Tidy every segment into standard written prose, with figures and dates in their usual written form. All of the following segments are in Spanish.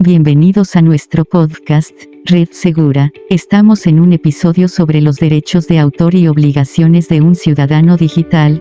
Bienvenidos a nuestro podcast, Red Segura. Estamos en un episodio sobre los derechos de autor y obligaciones de un ciudadano digital.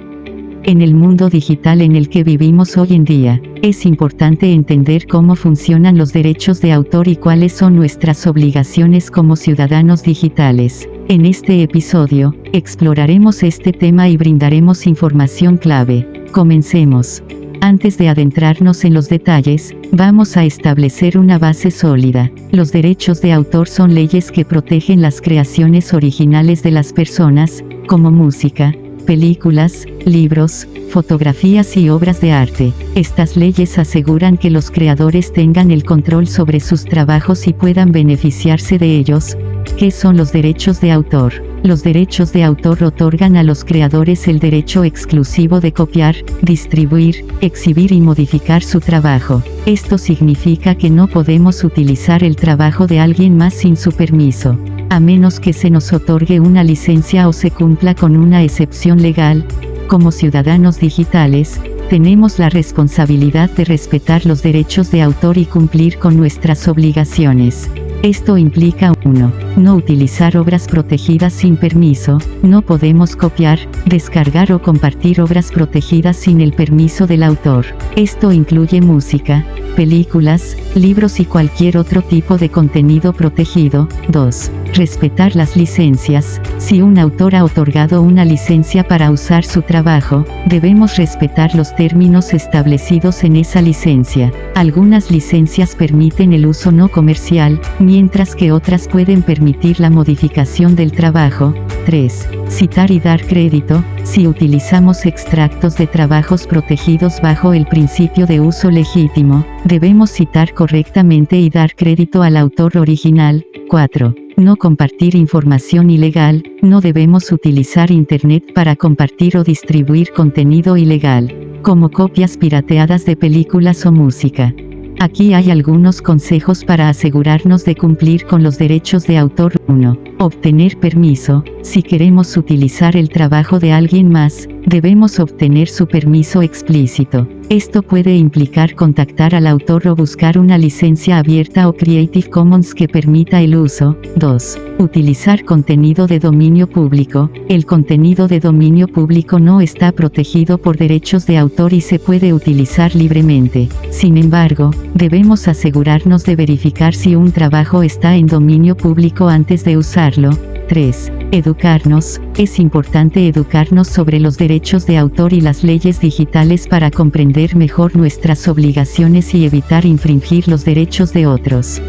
En el mundo digital en el que vivimos hoy en día, es importante entender cómo funcionan los derechos de autor y cuáles son nuestras obligaciones como ciudadanos digitales. En este episodio, exploraremos este tema y brindaremos información clave. Comencemos. Antes de adentrarnos en los detalles, vamos a establecer una base sólida. Los derechos de autor son leyes que protegen las creaciones originales de las personas, como música, películas, libros, fotografías y obras de arte. Estas leyes aseguran que los creadores tengan el control sobre sus trabajos y puedan beneficiarse de ellos. ¿Qué son los derechos de autor? Los derechos de autor otorgan a los creadores el derecho exclusivo de copiar, distribuir, exhibir y modificar su trabajo. Esto significa que no podemos utilizar el trabajo de alguien más sin su permiso, a menos que se nos otorgue una licencia o se cumpla con una excepción legal. Como ciudadanos digitales, tenemos la responsabilidad de respetar los derechos de autor y cumplir con nuestras obligaciones. Esto implica 1. No utilizar obras protegidas sin permiso. No podemos copiar, descargar o compartir obras protegidas sin el permiso del autor. Esto incluye música, películas, libros y cualquier otro tipo de contenido protegido. 2. Respetar las licencias. Si un autor ha otorgado una licencia para usar su trabajo, debemos respetar los términos establecidos en esa licencia. Algunas licencias permiten el uso no comercial, mientras que otras pueden permitir la modificación del trabajo. 3. Citar y dar crédito. Si utilizamos extractos de trabajos protegidos bajo el principio de uso legítimo, debemos citar correctamente y dar crédito al autor original. 4. No compartir información ilegal. No debemos utilizar Internet para compartir o distribuir contenido ilegal, como copias pirateadas de películas o música. Aquí hay algunos consejos para asegurarnos de cumplir con los derechos de autor. 1. Obtener permiso. Si queremos utilizar el trabajo de alguien más, debemos obtener su permiso explícito. Esto puede implicar contactar al autor o buscar una licencia abierta o Creative Commons que permita el uso. 2. Utilizar contenido de dominio público. El contenido de dominio público no está protegido por derechos de autor y se puede utilizar libremente. Sin embargo, debemos asegurarnos de verificar si un trabajo está en dominio público antes de usarlo. 3. Educarnos. Es importante educarnos sobre los derechos de autor y las leyes digitales para comprender mejor nuestras obligaciones y evitar infringir los derechos de otros.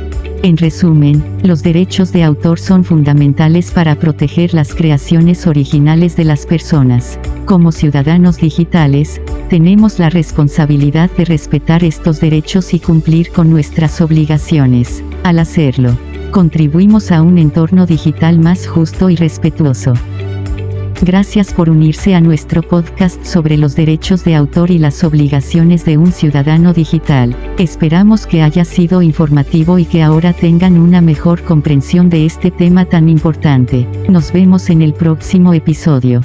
En resumen, los derechos de autor son fundamentales para proteger las creaciones originales de las personas. Como ciudadanos digitales, tenemos la responsabilidad de respetar estos derechos y cumplir con nuestras obligaciones. Al hacerlo, contribuimos a un entorno digital más justo y respetuoso. Gracias por unirse a nuestro podcast sobre los derechos de autor y las obligaciones de un ciudadano digital. Esperamos que haya sido informativo y que ahora tengan una mejor comprensión de este tema tan importante. Nos vemos en el próximo episodio.